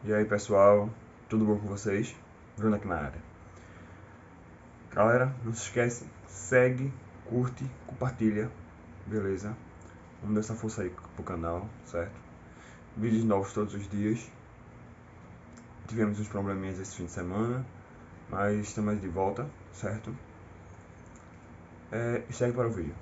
E aí pessoal, tudo bom com vocês? Bruno aqui na área. Galera, não se esquece, segue, curte, compartilha, beleza? Vamos dar essa força aí pro canal, certo? Vídeos novos todos os dias. Tivemos uns probleminhas esse fim de semana, mas estamos de volta, certo? E segue para o vídeo.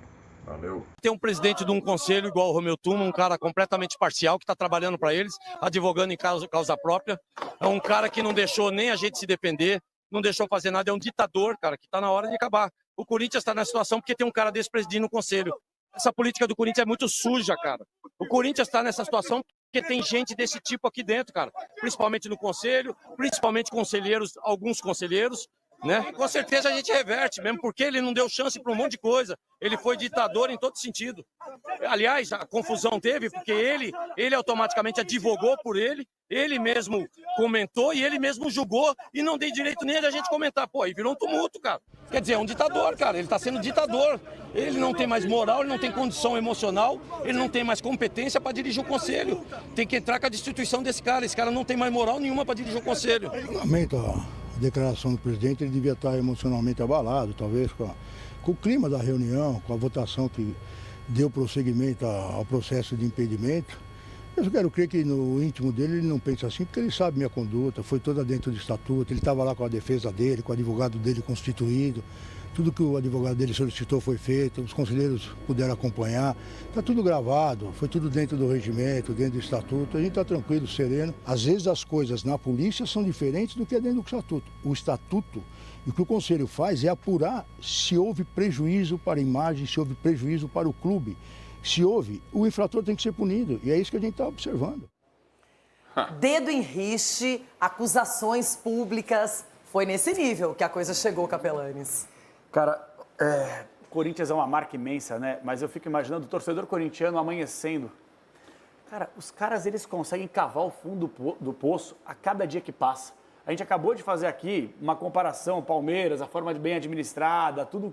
Valeu. Tem um presidente de um conselho igual o Romeu Tuma, um cara completamente parcial, que está trabalhando para eles, advogando em causa própria. É um cara que não deixou nem a gente se defender, não deixou fazer nada, é um ditador, cara, que está na hora de acabar. O Corinthians está nessa situação porque tem um cara desse presidindo o conselho. Essa política do Corinthians é muito suja, cara. O Corinthians está nessa situação porque tem gente desse tipo aqui dentro, cara. Principalmente no conselho, principalmente conselheiros, alguns conselheiros, né? Com certeza a gente reverte, mesmo porque ele não deu chance para um monte de coisa. Ele foi ditador em todo sentido. Aliás, a confusão teve porque ele automaticamente advogou por ele mesmo comentou e ele mesmo julgou e não deu direito nem de a gente comentar. Pô, aí virou um tumulto, cara. Quer dizer, é um ditador, cara. Ele tá sendo ditador. Ele não tem mais moral, ele não tem condição emocional, ele não tem mais competência para dirigir o conselho. Tem que entrar com a destituição desse cara. Esse cara não tem mais moral nenhuma para dirigir o conselho. Lamento a declaração do presidente, ele devia estar emocionalmente abalado, talvez com o clima da reunião, com a votação que deu prosseguimento ao processo de impedimento. Eu só quero crer que no íntimo dele ele não pensa assim, porque ele sabe minha conduta, foi toda dentro do estatuto, ele estava lá com a defesa dele, com o advogado dele constituído, tudo que o advogado dele solicitou foi feito, os conselheiros puderam acompanhar, está tudo gravado, foi tudo dentro do regimento, dentro do estatuto, a gente está tranquilo, sereno. Às vezes as coisas na polícia são diferentes do que é dentro do estatuto. O estatuto, e o que o conselho faz é apurar se houve prejuízo para a imagem, se houve prejuízo para o clube. Se houve, o infrator tem que ser punido, e é isso que a gente está observando. Dedo em riste, acusações públicas, foi nesse nível que a coisa chegou, Capelanes. Cara, Corinthians é uma marca imensa, né? Mas eu fico imaginando o torcedor corintiano amanhecendo. Cara, os caras, eles conseguem cavar o fundo do poço a cada dia que passa. A gente acabou de fazer aqui uma comparação, Palmeiras, a forma de bem administrada, tudo.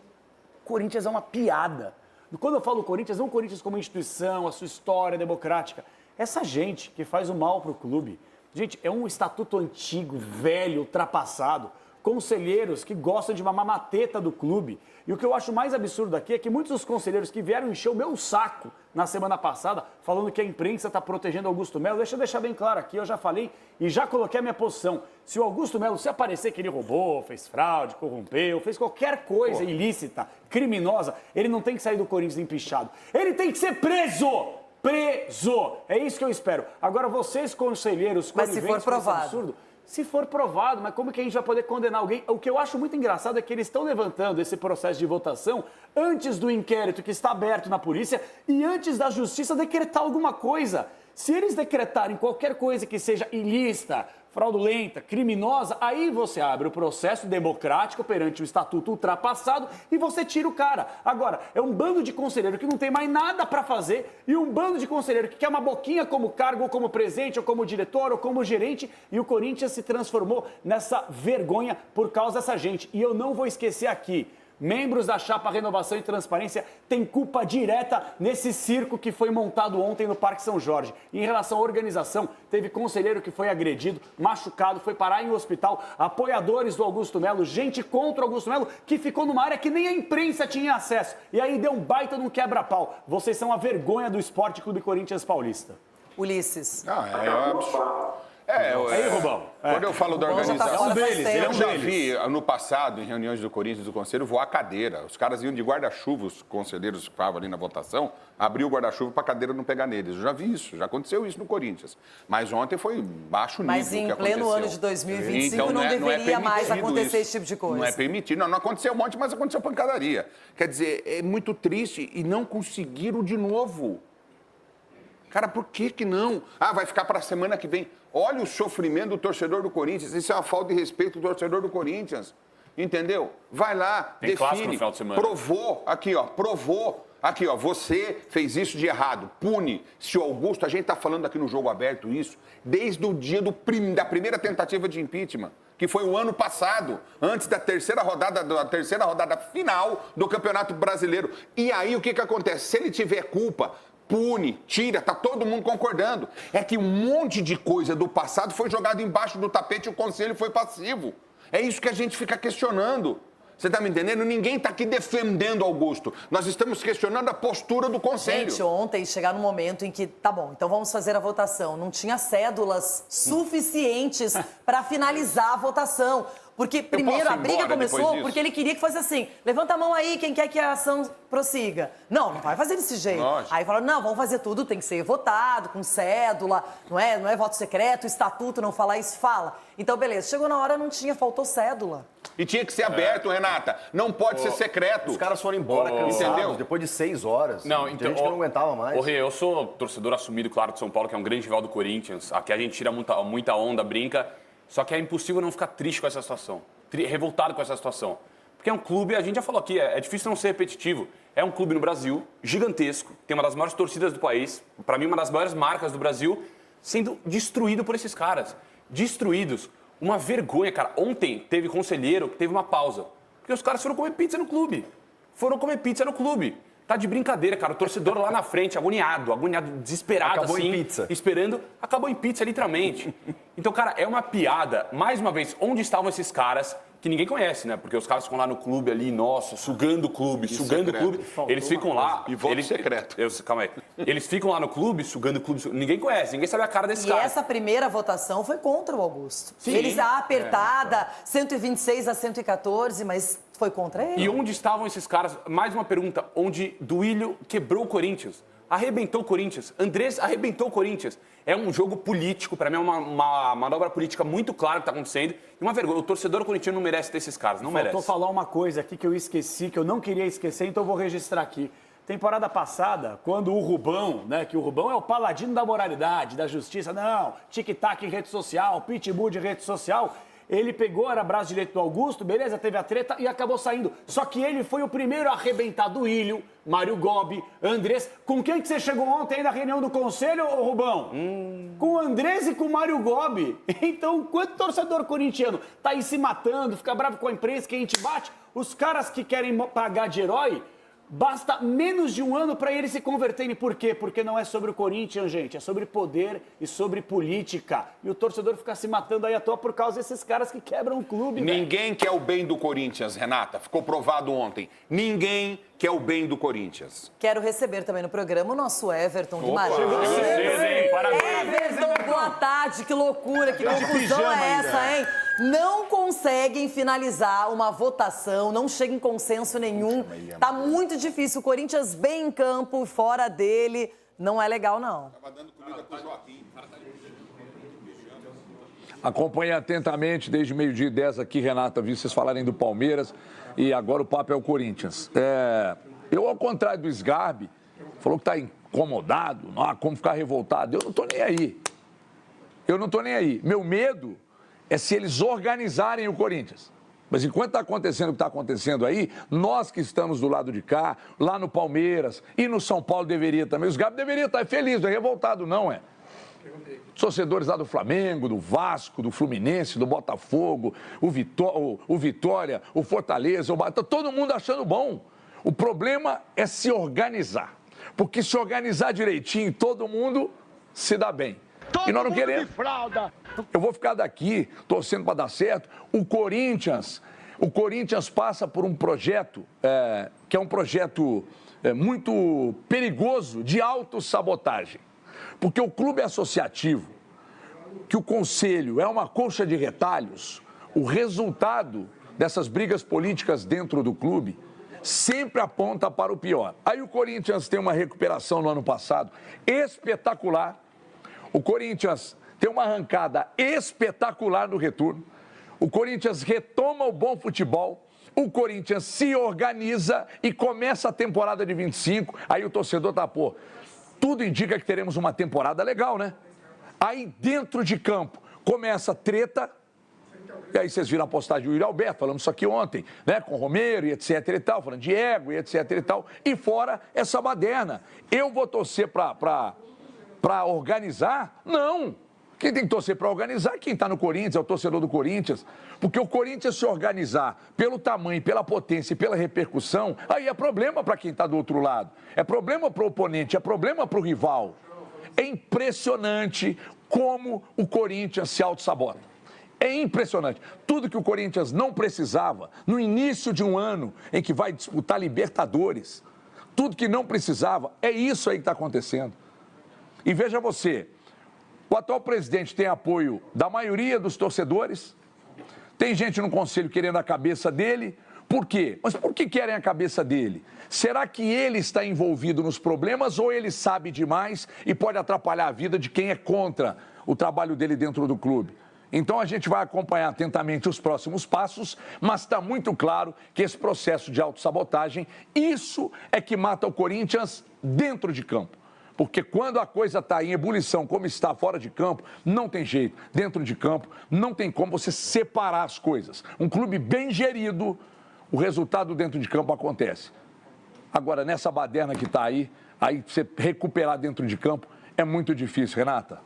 Corinthians é uma piada. Quando eu falo Corinthians, não o Corinthians como instituição, a sua história democrática. Essa gente que faz o mal pro clube. Gente, é um estatuto antigo, velho, ultrapassado. Conselheiros que gostam de uma mamateta do clube. E o que eu acho mais absurdo aqui é que muitos dos conselheiros que vieram encher o meu saco na semana passada, falando que a imprensa está protegendo Augusto Melo, deixa eu deixar bem claro aqui, eu já falei e já coloquei a minha posição. Se o Augusto Melo se aparecer que ele roubou, fez fraude, corrompeu, fez qualquer coisa ilícita, criminosa, ele não tem que sair do Corinthians empichado. Ele tem que ser preso! Preso! É isso que eu espero. Agora, vocês, conselheiros, mas se for provado. Absurdo, se for provado, mas como que a gente vai poder condenar alguém? O que eu acho muito engraçado é que eles estão levantando esse processo de votação antes do inquérito que está aberto na polícia e antes da justiça decretar alguma coisa. Se eles decretarem qualquer coisa que seja ilícita, fraudulenta, criminosa, aí você abre o processo democrático perante o estatuto ultrapassado e você tira o cara. Agora, é um bando de conselheiro que não tem mais nada para fazer e um bando de conselheiro que quer uma boquinha como cargo, ou como presidente, ou como diretor, ou como gerente, e o Corinthians se transformou nessa vergonha por causa dessa gente. E eu não vou esquecer aqui, membros da Chapa Renovação e Transparência têm culpa direta nesse circo que foi montado ontem no Parque São Jorge. Em relação à organização, teve conselheiro que foi agredido, machucado, foi parar em um hospital, apoiadores do Augusto Melo, gente contra o Augusto Melo, que ficou numa área que nem a imprensa tinha acesso. E aí deu um baita num quebra-pau. Vocês são a vergonha do Esporte Clube Corinthians Paulista. Ulisses. Não, é absurdo. Aí, Rubão. Quando eu falo da Rubão já tá organização, fora faz tempo. eu já vi no passado, em reuniões do Corinthians e do Conselho, voar cadeira. Os caras iam de guarda-chuva, os conselheiros que estavam ali na votação, abriu o guarda-chuva para a cadeira não pegar neles. Eu já vi isso, já aconteceu isso no Corinthians. Mas ontem foi baixo nível. Mas em pleno ano de 2025 então, não deveria mais acontecer isso. esse tipo de coisa. Não é permitido. Não aconteceu um monte, mas aconteceu pancadaria. Quer dizer, é muito triste e não conseguiram de novo. Cara, por que não? Vai ficar para a semana que vem. Olha o sofrimento do torcedor do Corinthians. Isso é uma falta de respeito do torcedor do Corinthians. Entendeu? Vai lá, tem clássico no final de semana. Provou. Aqui, ó, provou. Aqui, ó, você fez isso de errado. Pune. Se o Augusto, a gente está falando aqui no Jogo Aberto isso, desde o dia da primeira tentativa de impeachment, que foi o ano passado, antes da terceira rodada final do Campeonato Brasileiro. E aí, o que acontece? Se ele tiver culpa, pune, tira, tá todo mundo concordando. É que um monte de coisa do passado foi jogado embaixo do tapete e o conselho foi passivo. É isso que a gente fica questionando. Você tá me entendendo? Ninguém tá aqui defendendo Augusto. Nós estamos questionando a postura do conselho. Gente, ontem chegar no momento em que, tá bom, então vamos fazer a votação. Não tinha cédulas suficientes para finalizar a votação. Porque, primeiro, a briga começou porque ele queria que fosse assim, levanta a mão aí, quem quer que a ação prossiga. Não vai fazer desse jeito. Lógico. Aí falaram, não, vamos fazer tudo, tem que ser votado, com cédula, não é voto secreto, estatuto, não falar isso, fala. Então, beleza, chegou na hora, não tinha, faltou cédula. E tinha que ser aberto, Renata. Não pode ser secreto. Os caras foram embora cansados, entendeu? Depois de 6 horas. Não, Tem então, gente que não aguentava mais. Ô, Rê, eu sou torcedor assumido, claro, de São Paulo, que é um grande rival do Corinthians. Aqui a gente tira muita onda, brinca. Só que é impossível não ficar triste com essa situação. Revoltado com essa situação. Porque é um clube, a gente já falou aqui, é difícil não ser repetitivo. É um clube no Brasil, gigantesco, tem uma das maiores torcidas do país, para mim uma das maiores marcas do Brasil, sendo destruído por esses caras. Destruídos. Uma vergonha, cara. Ontem teve conselheiro que teve uma pausa. Porque os caras foram comer pizza no clube. Tá de brincadeira, cara. O torcedor lá na frente, agoniado, desesperado, acabou assim. Em pizza. Esperando. Acabou em pizza, literalmente. Então, cara, é uma piada. Mais uma vez, onde estavam esses caras que ninguém conhece, né? Porque os caras ficam lá no clube ali, nossa, sugando o clube, sugando o clube. Eles ficam lá... E voto secreto. Calma aí. Eles ficam lá no clube, sugando o clube. Ninguém conhece, ninguém sabe a cara desses caras. E essa primeira votação foi contra o Augusto. Sim. Eles, a apertada, 126 a 114, mas foi contra ele. E onde estavam esses caras? Mais uma pergunta. Onde Duílio quebrou o Corinthians. Arrebentou o Corinthians. Andrés arrebentou o Corinthians. É um jogo político, para mim é uma manobra política muito clara que está acontecendo. E uma vergonha. O torcedor corintiano não merece ter esses caras, não merece. Faltou falar uma coisa aqui que eu esqueci, que eu não queria esquecer, então eu vou registrar aqui. Temporada passada, quando o Rubão, né, que o Rubão é o paladino da moralidade, da justiça, não, tic-tac em rede social, pitbull de rede social... Ele pegou, era braço direito do Augusto, beleza, teve a treta e acabou saindo. Só que ele foi o primeiro a arrebentar Duílio, Mário Gobi, Andrés. Com quem que você chegou ontem aí na reunião do conselho, ô Rubão? Com o Andrés e com o Mário Gobi. Então, quanto torcedor corintiano tá aí se matando, fica bravo com a imprensa que a gente bate? Os caras que querem pagar de herói, basta menos de um ano para eles se converterem. Por quê? Porque não é sobre o Corinthians, gente. É sobre poder e sobre política. E o torcedor fica se matando aí à toa por causa desses caras que quebram o clube. Ninguém quer o bem do Corinthians, Renata. Ficou provado ontem. Ninguém quer o bem do Corinthians. Quero receber também no programa o nosso Everton Guimarães. Parabéns. Everton, boa tarde. Que loucura, que confusão é essa, hein? Não conseguem finalizar uma votação, não chega em consenso nenhum. Tá muito difícil. O Corinthians bem em campo, fora dele. Não é legal, não. Acompanhei atentamente desde meio-dia e 10 aqui, Renata, vi vocês falarem do Palmeiras e agora o papo é o Corinthians. Eu, ao contrário do Sgarbi, falou que está incomodado, como ficar revoltado. Eu não estou nem aí. Meu medo é se eles organizarem o Corinthians. Mas enquanto está acontecendo o que está acontecendo aí, nós que estamos do lado de cá, lá no Palmeiras e no São Paulo deveria também. Os Sgarbi deveria estar feliz, não é revoltado não, é? Torcedores lá do Flamengo, do Vasco, do Fluminense, do Botafogo, o Vitória, o Fortaleza, tá todo mundo achando bom. O problema é se organizar. Porque se organizar direitinho, todo mundo se dá bem. E nós não queremos. Eu vou ficar daqui torcendo para dar certo. O Corinthians passa por um projeto que é um projeto muito perigoso de autossabotagem. Porque o clube é associativo, que o conselho é uma colcha de retalhos, o resultado dessas brigas políticas dentro do clube sempre aponta para o pior. Aí o Corinthians tem uma recuperação no ano passado espetacular. O Corinthians tem uma arrancada espetacular no retorno. O Corinthians retoma o bom futebol. O Corinthians se organiza e começa a temporada de 25. Aí o torcedor tá, tudo indica que teremos uma temporada legal, né? Aí dentro de campo começa a treta. E aí vocês viram a postagem do Yuri Alberto, falamos isso aqui ontem, né? Com o Romero e etc e tal, falando de ego e etc e tal. E fora essa baderna. Eu vou torcer para organizar? Não. Quem tem que torcer para organizar, quem está no Corinthians, é o torcedor do Corinthians. Porque o Corinthians se organizar pelo tamanho, pela potência e pela repercussão, aí é problema para quem está do outro lado. É problema para o oponente, é problema para o rival. É impressionante como o Corinthians se auto-sabota. É impressionante. Tudo que o Corinthians não precisava, no início de um ano em que vai disputar Libertadores, tudo que não precisava, é isso aí que está acontecendo. E veja você, o atual presidente tem apoio da maioria dos torcedores, tem gente no conselho querendo a cabeça dele. Por quê? Mas por que querem a cabeça dele? Será que ele está envolvido nos problemas ou ele sabe demais e pode atrapalhar a vida de quem é contra o trabalho dele dentro do clube? Então a gente vai acompanhar atentamente os próximos passos, mas está muito claro que esse processo de autossabotagem, isso é que mata o Corinthians dentro de campo. Porque quando a coisa está em ebulição, como está fora de campo, não tem jeito. Dentro de campo, não tem como você separar as coisas. Um clube bem gerido, o resultado dentro de campo acontece. Agora, nessa baderna que está aí você recuperar dentro de campo é muito difícil, Renata.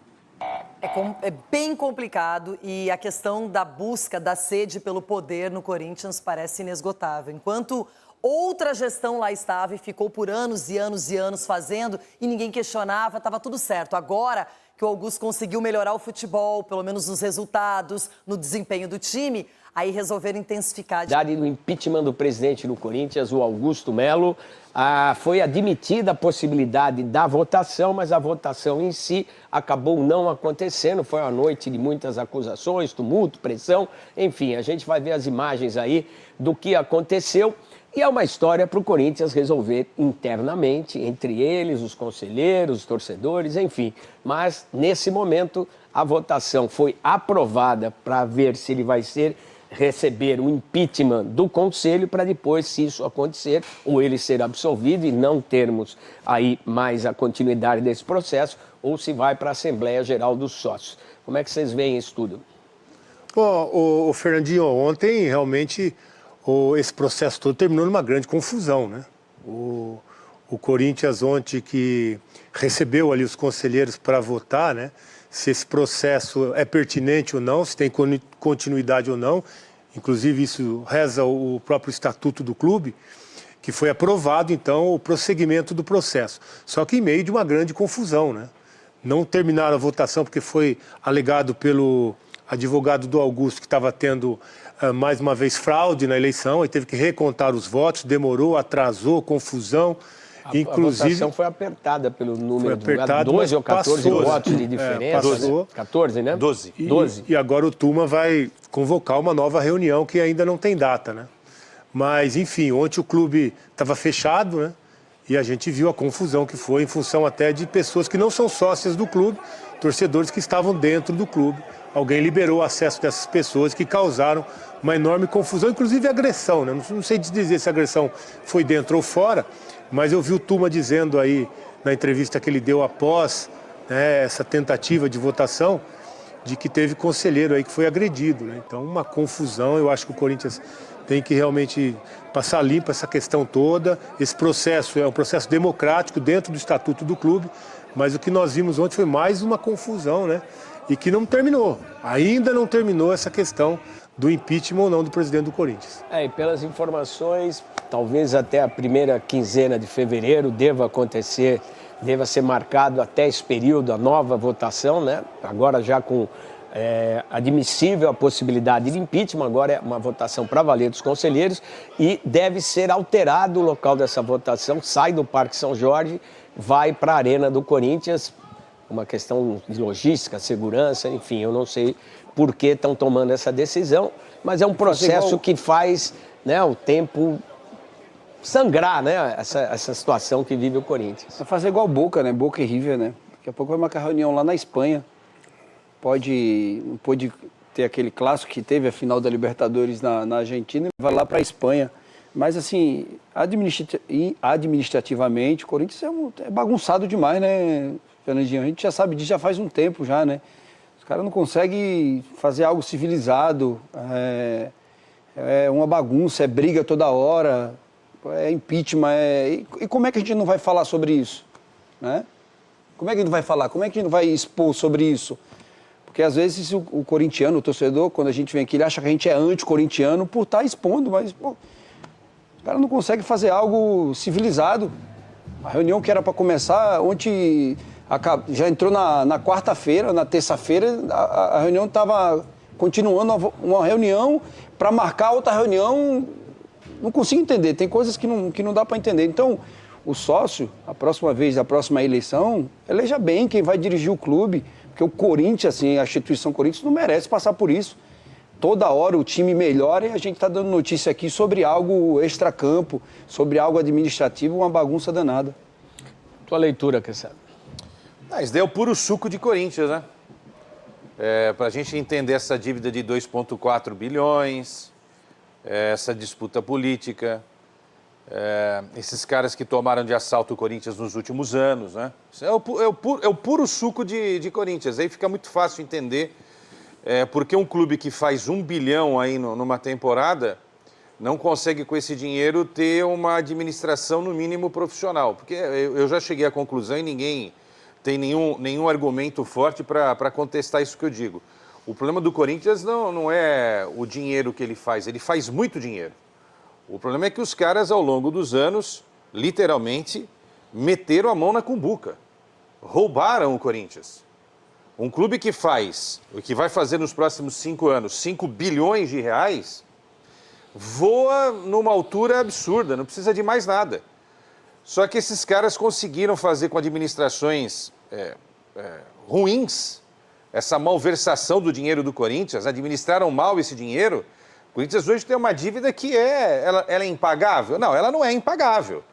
É bem complicado e a questão da busca, da sede pelo poder no Corinthians parece inesgotável. Enquanto outra gestão lá estava e ficou por anos e anos e anos fazendo e ninguém questionava, estava tudo certo. Agora que o Augusto conseguiu melhorar o futebol, pelo menos nos resultados, no desempenho do time, aí resolveram intensificar. No impeachment do presidente do Corinthians, o Augusto Melo, foi admitida a possibilidade da votação, mas a votação em si acabou não acontecendo. Foi uma noite de muitas acusações, tumulto, pressão, enfim, a gente vai ver as imagens aí do que aconteceu. E é uma história para o Corinthians resolver internamente, entre eles, os conselheiros, os torcedores, enfim. Mas, nesse momento, a votação foi aprovada para ver se ele vai receber o impeachment do Conselho para depois, se isso acontecer, ou ele ser absolvido e não termos aí mais a continuidade desse processo, ou se vai para a Assembleia Geral dos Sócios. Como é que vocês veem isso tudo? Bom, o Fernandinho, ontem realmente esse processo todo terminou numa grande confusão, né? O Corinthians ontem que recebeu ali os conselheiros para votar, né? Se esse processo é pertinente ou não, se tem continuidade ou não. Inclusive isso reza o próprio estatuto do clube, que foi aprovado então o prosseguimento do processo. Só que em meio de uma grande confusão, né? Não terminaram a votação porque foi alegado pelo advogado do Augusto que estava tendo mais uma vez fraude na eleição, e teve que recontar os votos, demorou, atrasou, confusão. Inclusive, a votação foi apertada pelo número de 12 ou 14 votos de diferença. Passou. Né? 14, né? 12. 12. E agora o Tuma vai convocar uma nova reunião que ainda não tem data, né? Mas, enfim, ontem o clube estava fechado, né? E a gente viu a confusão que foi em função até de pessoas que não são sócias do clube, torcedores que estavam dentro do clube. Alguém liberou o acesso dessas pessoas que causaram uma enorme confusão, inclusive agressão, né? Não sei dizer se a agressão foi dentro ou fora, mas eu vi o Tuma dizendo aí, na entrevista que ele deu após, né, essa tentativa de votação, de que teve conselheiro aí que foi agredido, né? Então, uma confusão. Eu acho que o Corinthians tem que realmente passar limpo essa questão toda. Esse processo é um processo democrático dentro do estatuto do clube, mas o que nós vimos ontem foi mais uma confusão, né? E que não terminou, ainda não terminou essa questão do impeachment ou não do presidente do Corinthians. E pelas informações, talvez até a primeira quinzena de fevereiro deva ser marcado até esse período a nova votação, né? Agora já com admissível a possibilidade de impeachment, agora é uma votação para valer dos conselheiros e deve ser alterado o local dessa votação, sai do Parque São Jorge, vai para a Arena do Corinthians, uma questão de logística, segurança, enfim, eu não sei por que estão tomando essa decisão, mas é um processo que faz, né, o tempo sangrar, né, essa situação que vive o Corinthians. Vai fazer igual Boca, né? Boca e River, né? Daqui a pouco vai marcar reunião lá na Espanha. Não pode ter aquele clássico que teve a final da Libertadores na Argentina e vai lá para a Espanha. Mas, assim, administrativamente, o Corinthians é bagunçado demais, né, Fernandinho? A gente já sabe disso já faz um tempo já, né? Os caras não conseguem fazer algo civilizado, é uma bagunça, é briga toda hora, é impeachment, E como é que a gente não vai falar sobre isso, né? Como é que a gente vai falar? Como é que a gente vai expor sobre isso? Porque Porque às vezes o corintiano, o torcedor, quando a gente vem aqui, ele acha que a gente é anti-corintiano por estar expondo, mas, pô, o cara não consegue fazer algo civilizado. A reunião que era para começar ontem, já entrou na quarta-feira, na terça-feira, a reunião estava continuando uma reunião para marcar outra reunião. Não consigo entender, tem coisas que não dá para entender. Então, o sócio, a próxima vez, a próxima eleição, eleja bem quem vai dirigir o clube, porque o Corinthians, assim, a instituição Corinthians não merece passar por isso. Toda hora o time melhora e a gente está dando notícia aqui sobre algo extracampo, sobre algo administrativo, uma bagunça danada. Tua leitura, Cristiano? Isso daí é o puro suco de Corinthians, né? Para a gente entender essa dívida de 2,4 bilhões, essa disputa política, esses caras que tomaram de assalto o Corinthians nos últimos anos, né? Isso é o puro suco de Corinthians. Aí fica muito fácil entender porque um clube que faz 1 bilhão aí numa temporada não consegue com esse dinheiro ter uma administração no mínimo profissional. Porque eu já cheguei à conclusão e ninguém tem nenhum argumento forte para contestar isso que eu digo. O problema do Corinthians não é o dinheiro que ele faz muito dinheiro. O problema é que os caras, ao longo dos anos, literalmente, meteram a mão na cumbuca. Roubaram o Corinthians. Um clube que vai fazer nos próximos 5 anos 5 bilhões de reais, voa numa altura absurda, não precisa de mais nada. Só que esses caras conseguiram fazer com administrações ruins, essa malversação do dinheiro do Corinthians, administraram mal esse dinheiro. O Corinthians hoje tem uma dívida que ela é impagável? Não, ela não é impagável.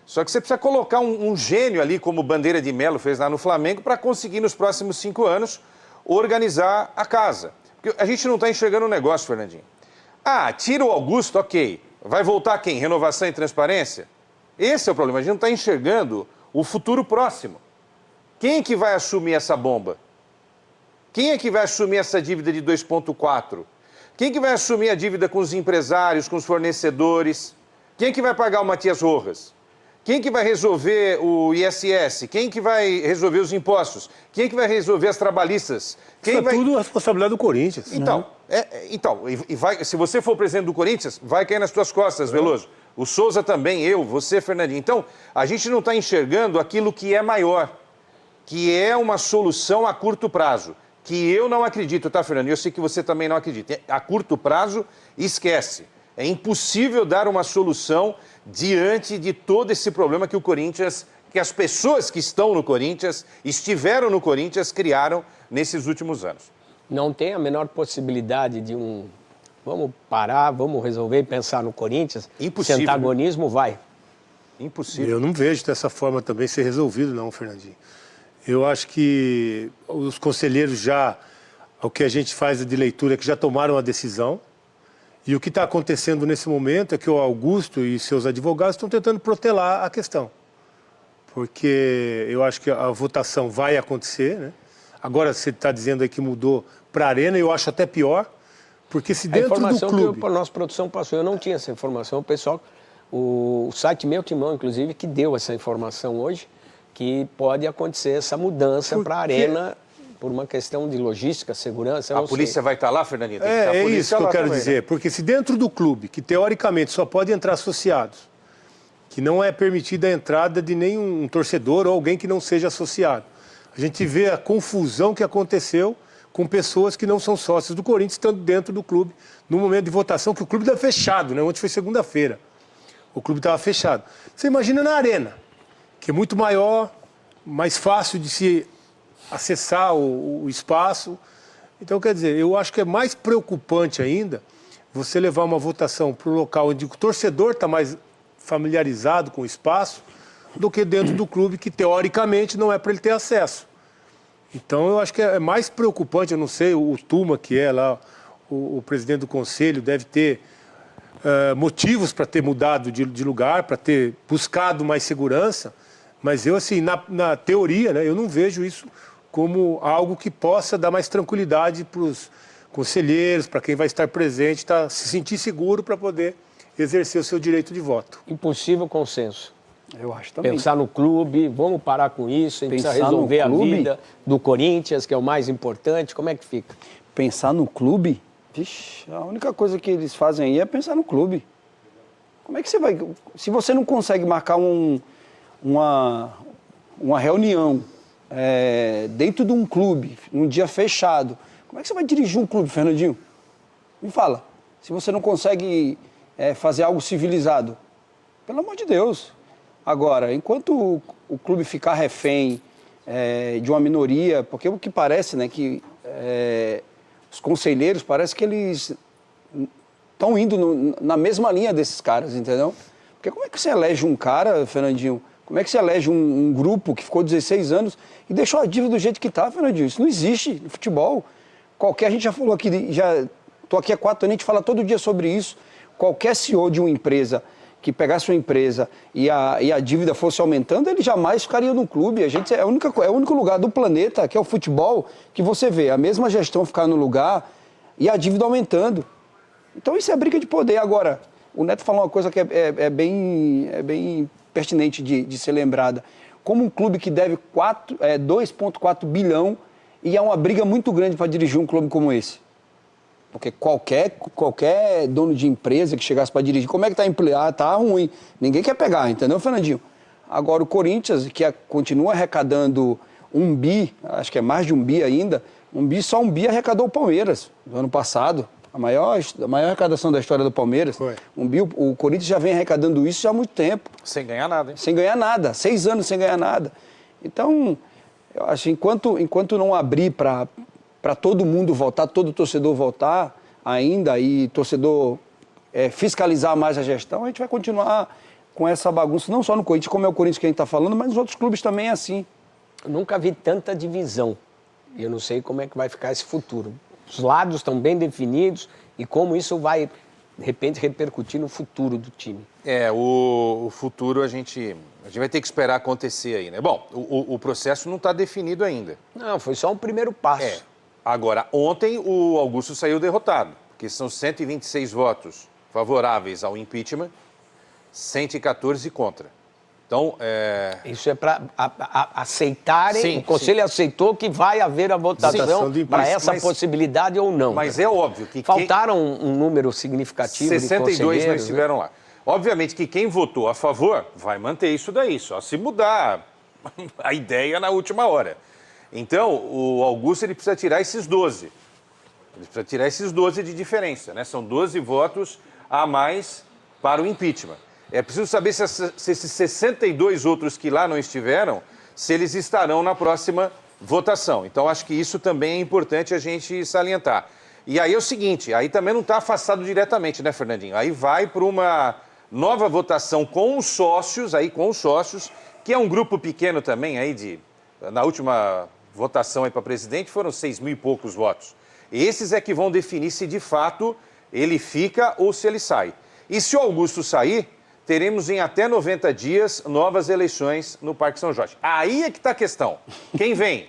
Só que você precisa colocar um gênio ali, como o Bandeira de Melo fez lá no Flamengo, para conseguir nos próximos 5 anos organizar a casa. Porque a gente não está enxergando o negócio, Fernandinho. Tira o Augusto, ok. Vai voltar quem? Renovação e transparência? Esse é o problema. A gente não está enxergando o futuro próximo. Quem é que vai assumir essa bomba? Quem é que vai assumir essa dívida de 2,4? Quem é que vai assumir a dívida com os empresários, com os fornecedores? Quem é que vai pagar o Matias Rojas? Quem é que vai resolver o ISS? Quem é que vai resolver os impostos? Quem é que vai resolver as trabalhistas? Isso é tudo responsabilidade do Corinthians. Então, se você for presidente do Corinthians, vai cair nas tuas costas, Veloso. O Souza também, você, Fernandinho. Então, a gente não está enxergando aquilo que é maior, que é uma solução a curto prazo, que eu não acredito, tá, Fernandinho? Eu sei que você também não acredita. A curto prazo, esquece. É impossível dar uma solução diante de todo esse problema que o Corinthians, que as pessoas que estão no Corinthians, estiveram no Corinthians, criaram nesses últimos anos. Não tem a menor possibilidade de vamos parar, vamos resolver e pensar no Corinthians? Impossível. Esse antagonismo vai. Impossível. Eu não vejo dessa forma também ser resolvido, não, Fernandinho. Eu acho que os conselheiros já, o que a gente faz de leitura, é que já tomaram a decisão. E o que está acontecendo nesse momento é que o Augusto e seus advogados estão tentando protelar a questão. Porque eu acho que a votação vai acontecer, né? Agora você está dizendo aí que mudou para a Arena, eu acho até pior, porque se dentro do clube... A informação que a nossa produção passou, eu não tinha essa informação, o pessoal, o site Meu Timão, inclusive, que deu essa informação hoje, que pode acontecer essa mudança para a Arena... Por uma questão de logística, segurança... A polícia vai estar lá, Fernandinho? É isso que eu quero dizer. Porque se dentro do clube, que teoricamente só pode entrar associados, que não é permitida a entrada de nenhum torcedor ou alguém que não seja associado, a gente vê a confusão que aconteceu com pessoas que não são sócios do Corinthians, estando dentro do clube, no momento de votação, que o clube estava fechado, né? Ontem foi segunda-feira. O clube estava fechado. Você imagina na Arena, que é muito maior, mais fácil de se acessar o espaço. Então, quer dizer, eu acho que é mais preocupante ainda você levar uma votação para um local onde o torcedor está mais familiarizado com o espaço do que dentro do clube, que teoricamente não é para ele ter acesso. Então, eu acho que é mais preocupante. Eu não sei, o Tuma, que é lá o presidente do conselho, deve ter motivos para ter mudado de lugar, para ter buscado mais segurança, mas eu, assim, na teoria, né, eu não vejo isso como algo que possa dar mais tranquilidade para os conselheiros, para quem vai estar presente, se sentir seguro para poder exercer o seu direito de voto. Impossível consenso. Eu acho também. Pensar no clube, vamos parar com isso, a gente Pensar precisa resolver a no clube? vida do Corinthians, que é o mais importante. Como é que fica? Pensar no clube? Vixe, a única coisa que eles fazem aí é pensar no clube. Como é que você vai... Se você não consegue marcar uma reunião dentro de um clube, num dia fechado, como é que você vai dirigir um clube, Fernandinho? Me fala. Se você não consegue fazer algo civilizado, pelo amor de Deus. Agora, enquanto o clube ficar refém de uma minoria, porque o que parece, né, que os conselheiros, parece que eles estão indo na mesma linha desses caras, entendeu? Porque como é que você elege um cara, Fernandinho? Como é que você elege um grupo que ficou 16 anos e deixou a dívida do jeito que está, Fernandinho? Isso não existe no futebol. A gente já falou aqui, estou aqui há 4 anos, a gente fala todo dia sobre isso. Qualquer CEO de uma empresa que pegasse uma empresa e a dívida fosse aumentando, ele jamais ficaria no clube. É o único lugar do planeta, que é o futebol, que você vê a mesma gestão ficar no lugar e a dívida aumentando. Então isso é briga de poder. Agora, o Neto falou uma coisa que é bem pertinente de ser lembrada. Como um clube que deve 2,4 bilhão e é uma briga muito grande para dirigir um clube como esse. Porque qualquer dono de empresa que chegasse para dirigir, como é que tá empregado? Tá ruim. Ninguém quer pegar, entendeu, Fernandinho? Agora o Corinthians, que continua arrecadando 1 bi, acho que é mais de 1 bi ainda, só 1 bi arrecadou o Palmeiras no ano passado. A maior arrecadação da história do Palmeiras. Foi. 1 bi, o Corinthians já vem arrecadando isso já há muito tempo. Sem ganhar nada, hein? Sem ganhar nada. 6 anos sem ganhar nada. Então, eu acho que enquanto não abrir para todo mundo voltar, todo torcedor voltar ainda e torcedor fiscalizar mais a gestão, a gente vai continuar com essa bagunça, não só no Corinthians, como é o Corinthians que a gente está falando, mas nos outros clubes também é assim. Eu nunca vi tanta divisão. Eu não sei como é que vai ficar esse futuro. Os lados estão bem definidos e como isso vai, de repente, repercutir no futuro do time. O futuro a gente vai ter que esperar acontecer aí, né? Bom, o processo não está definido ainda. Não, foi só um primeiro passo. Agora, ontem o Augusto saiu derrotado, porque são 126 votos favoráveis ao impeachment, 114 contra. Então, isso é para aceitarem, sim, o Conselho aceitou que vai haver a votação para essa possibilidade ou não. Mas é óbvio que... Faltaram um número significativo 62 de conselheiros, não estiveram lá. Obviamente que quem votou a favor vai manter isso daí, só se mudar a ideia na última hora. Então, o Augusto ele precisa tirar esses 12. Ele precisa tirar esses 12 de diferença, né? São 12 votos a mais para o impeachment. É preciso saber se esses 62 outros que lá não estiveram, se eles estarão na próxima votação. Então, acho que isso também é importante a gente salientar. E aí é o seguinte, aí também não está afastado diretamente, né, Fernandinho? Aí vai para uma nova votação com os sócios, que é um grupo pequeno também, aí na última votação aí para presidente foram 6 mil e poucos votos. Esses é que vão definir se de fato ele fica ou se ele sai. E se o Augusto sair, teremos em até 90 dias novas eleições no Parque São Jorge. Aí é que está a questão. Quem vem?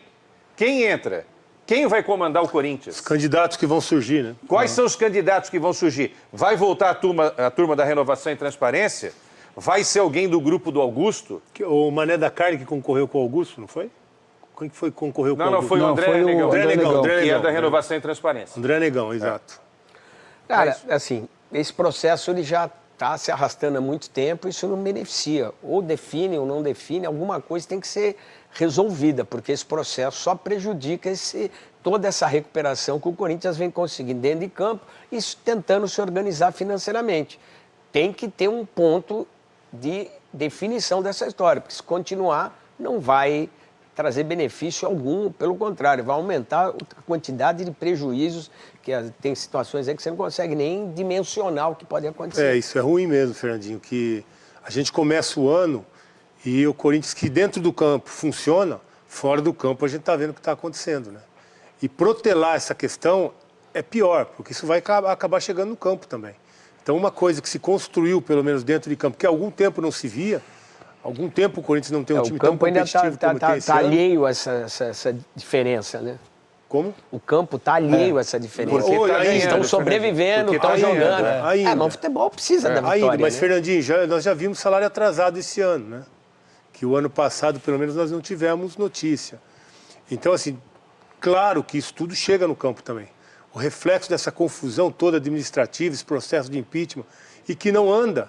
Quem entra? Quem vai comandar o Corinthians? Os candidatos que vão surgir, né? Quais são os candidatos que vão surgir? Vai voltar a turma da Renovação e Transparência? Vai ser alguém do grupo do Augusto? O Mané da Carne que concorreu com o Augusto, não foi? Quem que foi que concorreu com o Augusto? Não, foi o André Negão. André Negão, que é da Renovação e Transparência. André Negão, exato. Cara, assim, esse processo ele já está se arrastando há muito tempo, isso não beneficia. Ou define ou não define, alguma coisa tem que ser resolvida, porque esse processo só prejudica toda essa recuperação que o Corinthians vem conseguindo dentro de campo e tentando se organizar financeiramente. Tem que ter um ponto de definição dessa história, porque se continuar, não vai trazer benefício algum, pelo contrário, vai aumentar a quantidade de prejuízos, que tem situações aí que você não consegue nem dimensionar o que pode acontecer. Isso é ruim mesmo, Fernandinho, que a gente começa o ano e o Corinthians que dentro do campo funciona, fora do campo a gente está vendo o que está acontecendo, né? E protelar essa questão é pior, porque isso vai acabar chegando no campo também. Então uma coisa que se construiu, pelo menos dentro de campo, que há algum tempo não se via, algum tempo o Corinthians não tem um time tão competitivo como tem esse ano. O campo ainda está alheio a essa diferença, né? Como? O campo está alheio a essa diferença. Eles estão sobrevivendo, estão jogando. Mas o futebol precisa da vitória. Mas, Fernandinho, nós já vimos salário atrasado esse ano, né? Que o ano passado, pelo menos, nós não tivemos notícia. Então, assim, claro que isso tudo chega no campo também. O reflexo dessa confusão toda administrativa, esse processo de impeachment, e que não anda,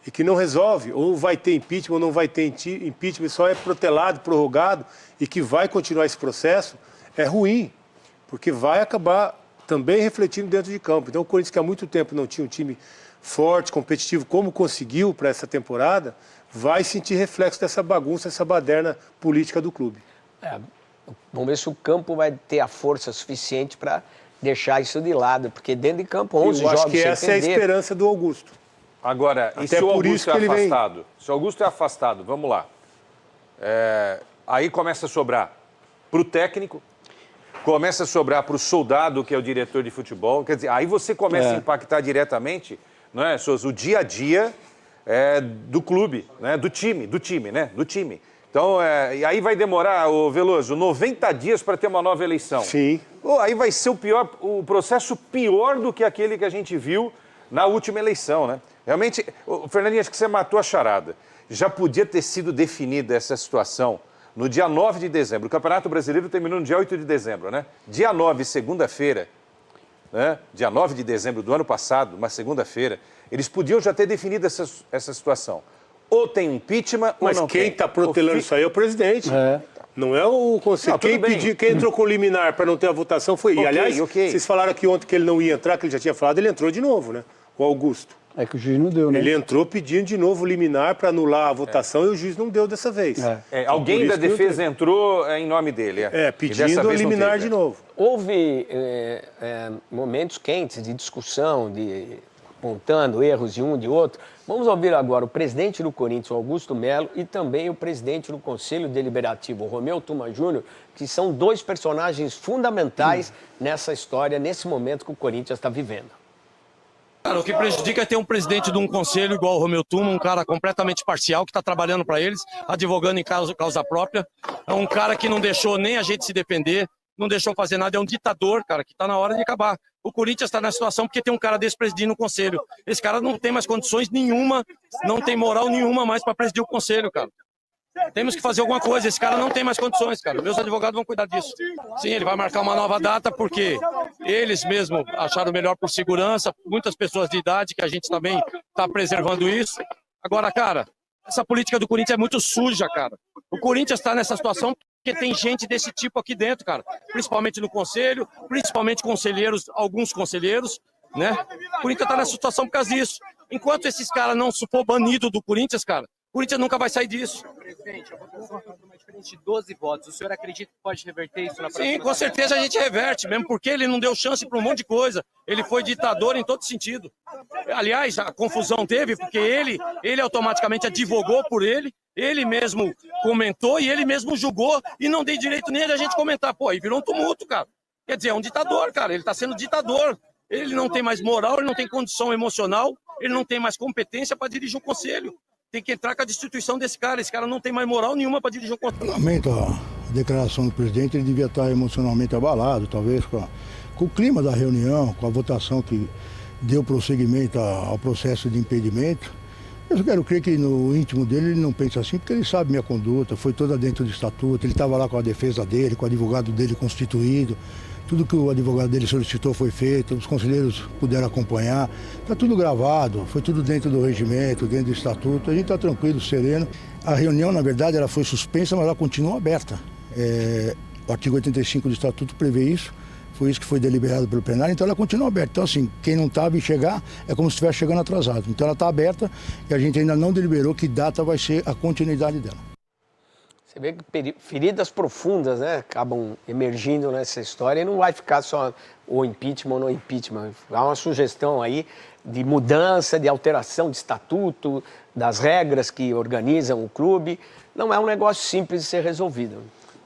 e que não resolve. Ou vai ter impeachment ou não vai ter impeachment, só é protelado, prorrogado, e que vai continuar esse processo, é ruim, porque vai acabar também refletindo dentro de campo. Então, o Corinthians, que há muito tempo não tinha um time forte, competitivo, como conseguiu para essa temporada, vai sentir reflexo dessa bagunça, essa baderna política do clube. Vamos ver se o campo vai ter a força suficiente para deixar isso de lado, porque dentro de campo 11 jogos sem perder. Eu acho que essa é a esperança do Augusto. Agora, e se o Augusto é afastado? Se o Augusto é afastado, vamos lá. Aí começa a sobrar para o técnico, começa a sobrar para o soldado, que é o diretor de futebol. Quer dizer, aí você começa a impactar diretamente, não é, Souza, o dia a dia do clube, né? do time. Então, e aí vai demorar, Veloso, 90 dias para ter uma nova eleição. Sim. Aí vai ser o processo pior do que aquele que a gente viu na última eleição, né? Realmente, Fernandinho, acho que você matou a charada. Já podia ter sido definida essa situação no dia 9 de dezembro. O Campeonato Brasileiro terminou no dia 8 de dezembro, né? Dia 9, segunda-feira, né? Dia 9 de dezembro do ano passado, uma segunda-feira, eles podiam já ter definido essa situação. Ou tem impeachment ou não tem. Mas quem está protelando isso aí é o presidente. Não é o conselho. Quem entrou com liminar para não ter a votação foi... E, aliás, vocês falaram aqui ontem que ele não ia entrar, que ele já tinha falado, ele entrou de novo, né? O Augusto. É que o juiz não deu, né? Ele entrou pedindo de novo liminar para anular a votação e o juiz não deu dessa vez. Alguém da defesa entrou em nome dele. Pedindo a liminar de novo. Houve momentos quentes de discussão, apontando erros de um, de outro. Vamos ouvir agora o presidente do Corinthians, Augusto Melo, e também o presidente do Conselho Deliberativo, Romeu Tuma Júnior, que são dois personagens fundamentais nessa história, nesse momento que o Corinthians está vivendo. Cara, o que prejudica é ter um presidente de um conselho igual o Romeu Tuma, um cara completamente parcial, que está trabalhando para eles, advogando em causa própria. É um cara que não deixou nem a gente se defender, não deixou fazer nada, é um ditador, cara, que está na hora de acabar. O Corinthians está na situação porque tem um cara desse presidindo o conselho. Esse cara não tem mais condições nenhuma, não tem moral nenhuma mais para presidir o conselho, cara. Temos que fazer alguma coisa, esse cara não tem mais condições, cara. Meus advogados vão cuidar disso. Sim, ele vai marcar uma nova data porque eles mesmo acharam melhor por segurança, muitas pessoas de idade, que a gente também está preservando isso. Agora, cara, essa política do Corinthians é muito suja, cara. O Corinthians está nessa situação porque tem gente desse tipo aqui dentro, cara. Principalmente no conselho, principalmente conselheiros, alguns conselheiros, né? O Corinthians está nessa situação por causa disso. Enquanto esses caras não for banido do Corinthians, cara, o Corinthians nunca vai sair disso. Presidente, a votação foi uma diferença de 12 votos. O senhor acredita que pode reverter isso na próxima? Sim, com certeza a gente reverte, mesmo porque ele não deu chance para um monte de coisa. Ele foi ditador em todo sentido. Aliás, a confusão teve porque ele automaticamente advogou por ele mesmo comentou e ele mesmo julgou e não deu direito nem a gente comentar. Pô, aí virou um tumulto, cara. Quer dizer, é um ditador, cara. Ele está sendo ditador. Ele não tem mais moral, ele não tem condição emocional, ele não tem mais competência para dirigir um conselho. Tem que entrar com a destituição desse cara. Esse cara não tem mais moral nenhuma para dirigir um conselho. Lamento a declaração do presidente, ele devia estar emocionalmente abalado, talvez com o clima da reunião, com a votação que deu prosseguimento ao processo de impedimento. Eu quero crer que no íntimo dele ele não pensa assim, porque ele sabe minha conduta, foi toda dentro do estatuto, ele estava lá com a defesa dele, com o advogado dele constituído. Tudo que o advogado dele solicitou foi feito, os conselheiros puderam acompanhar. Está tudo gravado, foi tudo dentro do regimento, dentro do estatuto. A gente está tranquilo, sereno. A reunião, na verdade, ela foi suspensa, mas ela continua aberta. O artigo 85 do estatuto prevê isso. Foi isso que foi deliberado pelo plenário, então ela continua aberta. Então, assim, quem não estava e chegar é como se estivesse chegando atrasado. Então ela está aberta e a gente ainda não deliberou que data vai ser a continuidade dela. Você vê que feridas profundas, né, acabam emergindo nessa história e não vai ficar só o impeachment ou não impeachment. Há uma sugestão aí de mudança, de alteração de estatuto, das regras que organizam o clube. Não é um negócio simples de ser resolvido.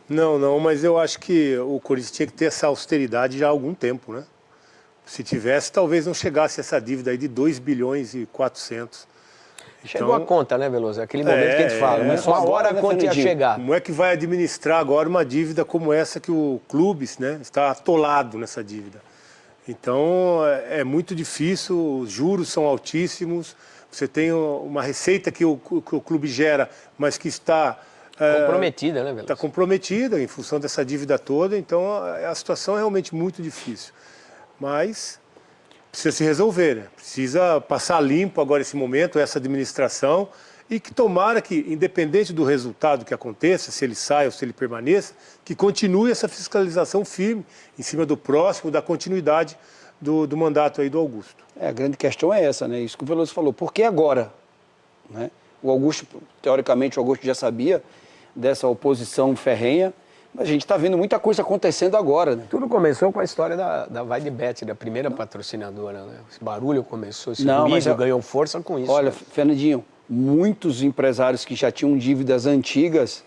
Não, mas eu acho que o Corinthians tinha que ter essa austeridade já há algum tempo, né? Se tivesse, talvez não chegasse essa dívida aí de 2 bilhões e 400. Chegou a conta, né, Veloso? Aquele momento que a gente fala, mas uma hora a conta ia chegar. Como é que vai administrar agora uma dívida como essa que o clube, né, está atolado nessa dívida? Então, é muito difícil, os juros são altíssimos, você tem uma receita que o clube gera, mas que está... comprometida, né, Veloso? Está comprometida em função dessa dívida toda, então a situação é realmente muito difícil. Mas precisa se resolver, né? Precisa passar limpo agora esse momento, essa administração, e que tomara que, independente do resultado que aconteça, se ele sai ou se ele permaneça, que continue essa fiscalização firme em cima do próximo, da continuidade do mandato aí do Augusto. A grande questão é essa, né? Isso que o Veloso falou. Por que agora? Né? O Augusto, teoricamente, o Augusto já sabia dessa oposição ferrenha, mas a gente está vendo muita coisa acontecendo agora, né? Tudo começou com a história da Vai de Bet, da primeira patrocinadora, né? Esse barulho começou, esse ruído ganhou força com isso. Olha, né? Fernandinho, muitos empresários que já tinham dívidas antigas.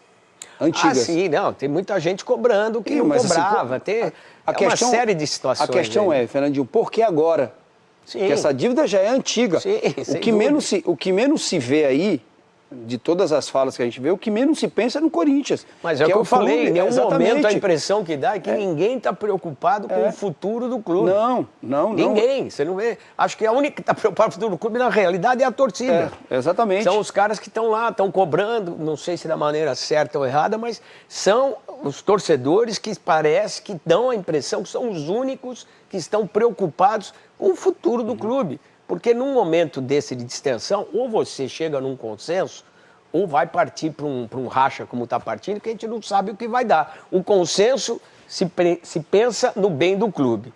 Ah, sim, não, tem muita gente cobrando que não cobrava, assim, tem uma série de situações. A questão é, Fernandinho, por que agora? Sim. Porque essa dívida já é antiga. Sim, o que menos se vê aí, de todas as falas que a gente vê, o que menos se pensa é no Corinthians. Mas é o que eu falei, em nenhum momento a impressão que dá é que ninguém está preocupado com o futuro do clube. Não. Ninguém, você não vê. Acho que a única que está preocupada com o futuro do clube, na realidade, é a torcida. Exatamente. São os caras que estão lá, estão cobrando, não sei se da maneira certa ou errada, mas são os torcedores que parece que dão a impressão que são os únicos que estão preocupados com o futuro do clube. Porque num momento desse de distensão, ou você chega num consenso, ou vai partir para um racha como está partindo, que a gente não sabe o que vai dar. O consenso se pensa no bem do clube.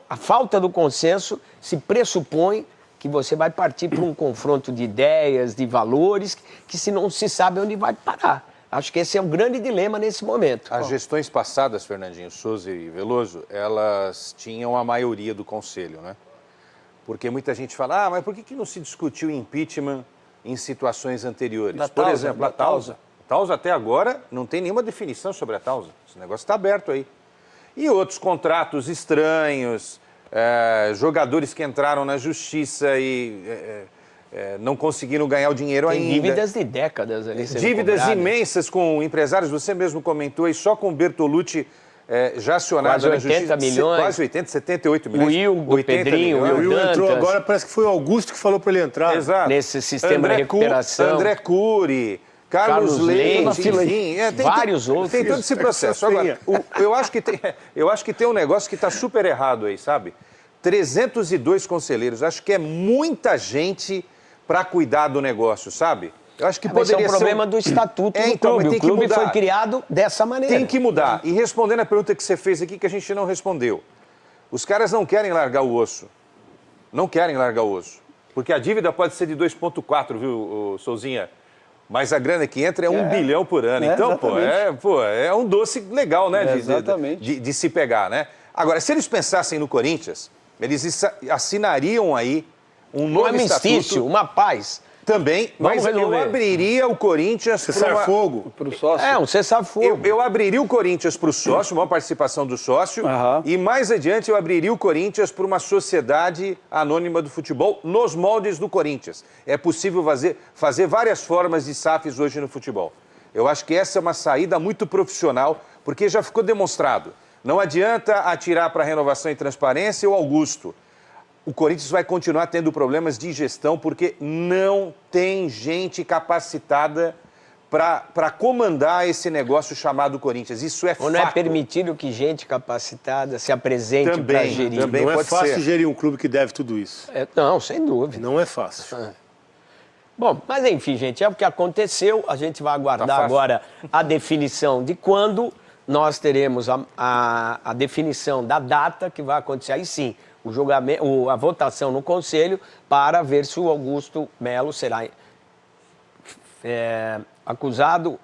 A falta do consenso se pressupõe que você vai partir para um confronto de ideias, de valores, que se não se sabe onde vai parar. Acho que esse é um grande dilema nesse momento. As gestões passadas, Fernandinho, Souza e Veloso, elas tinham a maioria do conselho, né? Porque muita gente fala, mas por que não se discutiu impeachment em situações anteriores? Por exemplo, a Tausa. A Tausa até agora não tem nenhuma definição sobre a Tausa. Esse negócio está aberto aí. E outros contratos estranhos, jogadores que entraram na justiça e não conseguiram ganhar o dinheiro ainda. Dívidas de décadas ali sendo dívidas cobradas. Imensas com empresários, você mesmo comentou, e só com Bertolucci já acionado na justiça. 80 milhões. Quase 80, 78 milhões. O Ilgo, o Pedrinho, o Will entrou agora, parece que foi o Augusto que falou para ele entrar. Exato. Nesse sistema de recuperação. André Cury, Carlos Leite, enfim. Tem vários outros. Tem todo esse processo. Agora, eu acho que tem um negócio que está super errado aí, sabe? 302 conselheiros. Acho que é muita gente para cuidar do negócio, sabe? Eu acho que poderia ser um problema do estatuto do clube. O clube foi criado dessa maneira. Tem que mudar. E respondendo a pergunta que você fez aqui, que a gente não respondeu. Os caras não querem largar o osso. Não querem largar o osso. Porque a dívida pode ser de 2,4, viu, Souzinha? Mas a grana que entra é 1 bilhão por ano. Então, é um doce legal, né? De se pegar, né? Agora, se eles pensassem no Corinthians, eles assinariam aí um novo estatuto. Uma paz. Também, mas eu abriria o Corinthians para o sócio. Um cessar-fogo. Eu abriria o Corinthians para o sócio, uma participação do sócio, e mais adiante eu abriria o Corinthians para uma sociedade anônima do futebol nos moldes do Corinthians. É possível fazer várias formas de SAFs hoje no futebol. Eu acho que essa é uma saída muito profissional, porque já ficou demonstrado. Não adianta atirar para renovação e transparência o Augusto. O Corinthians vai continuar tendo problemas de gestão porque não tem gente capacitada para comandar esse negócio chamado Corinthians. Isso é fato. Ou não é permitido que gente capacitada se apresente para gerir? Também não é fácil gerir um clube que deve tudo isso. Não, sem dúvida. Não é fácil. Bom, mas enfim, gente, é o que aconteceu. A gente vai aguardar agora a definição de quando nós teremos a definição da data que vai acontecer. Aí sim, a votação no Conselho para ver se o Augusto Melo será acusado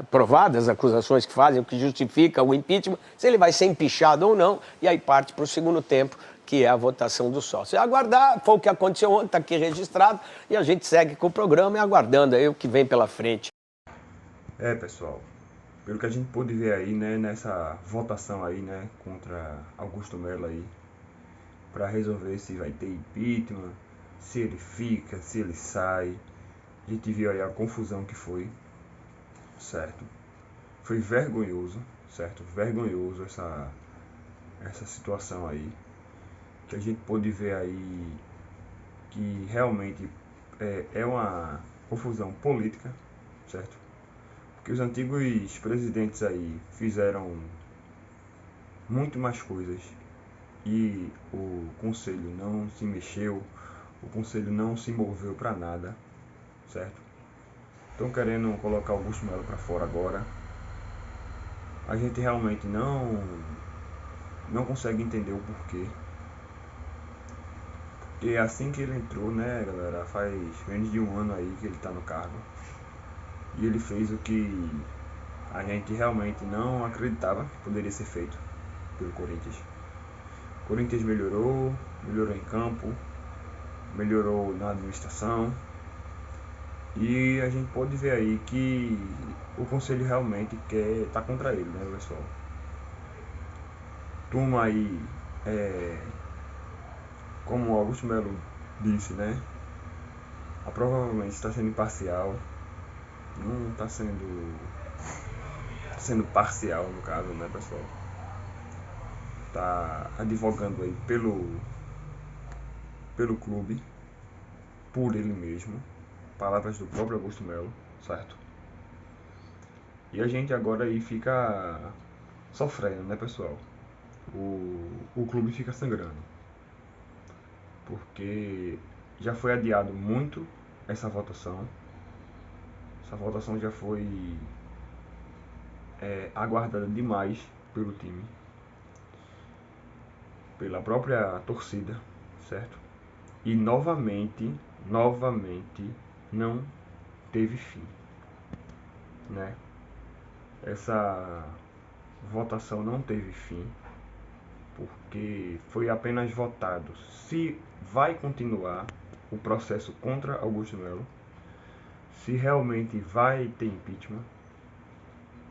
provadas as acusações que fazem, o que justifica o impeachment, se ele vai ser empichado ou não, e aí parte para o segundo tempo, que é a votação do sócio. Aguardar, foi o que aconteceu ontem, está aqui registrado, e a gente segue com o programa e aguardando aí o que vem pela frente. Pessoal, pelo que a gente pôde ver aí, né, nessa votação aí, né, contra Augusto Melo aí, para resolver se vai ter impeachment se ele fica, se ele sai. A gente viu aí a confusão que foi, certo? Foi vergonhoso, certo? Vergonhoso essa situação aí. Que a gente pôde ver aí que realmente é uma confusão política, certo? Porque os antigos presidentes aí fizeram muito mais coisas e o conselho não se mexeu, o conselho não se moveu para nada, certo? Estão querendo colocar Augusto Melo para fora agora. A gente realmente não consegue entender o porquê. Porque assim que ele entrou, né, galera, faz menos de um ano aí que ele tá no cargo. E ele fez o que a gente realmente não acreditava que poderia ser feito pelo Corinthians. O Corinthians melhorou em campo, melhorou na administração. E a gente pode ver aí que o conselho realmente tá contra ele, né, pessoal? Turma aí, como o Augusto Melo disse, né? Provavelmente está sendo imparcial, não está sendo parcial no caso, né, pessoal? Tá advogando aí pelo clube, por ele mesmo, palavras do próprio Augusto Melo, certo? E a gente agora aí fica sofrendo, né, pessoal? O clube fica sangrando. Porque já foi adiado muito essa votação. Essa votação já foi aguardada demais pelo time, pela própria torcida, certo? E novamente não teve fim, né? Essa votação não teve fim, porque foi apenas votado se vai continuar o processo contra Augusto Melo, se realmente vai ter impeachment,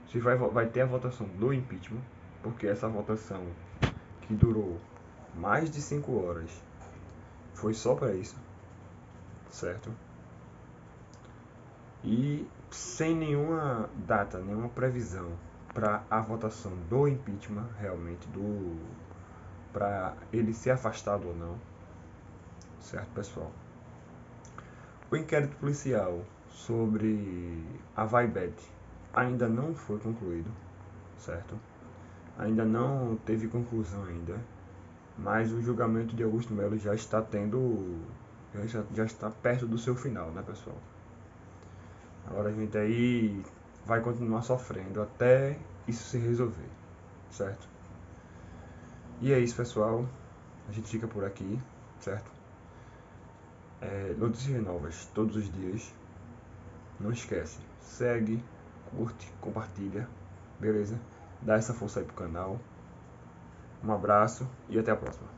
se vai ter a votação do impeachment, porque essa votação que durou mais de 5 horas foi só para isso, certo? E sem nenhuma data, nenhuma previsão para a votação do impeachment realmente, para ele ser afastado ou não, certo, pessoal? O inquérito policial sobre a Vaibet ainda não foi concluído, certo? Ainda não teve conclusão ainda, mas o julgamento de Augusto Melo já está já está perto do seu final, né, pessoal? Agora a gente aí vai continuar sofrendo até isso se resolver, certo? E é isso, pessoal. A gente fica por aqui, certo? Notícias novas todos os dias. Não esquece, segue, curte, compartilha, beleza? Dá essa força aí pro canal. Um abraço e até a próxima.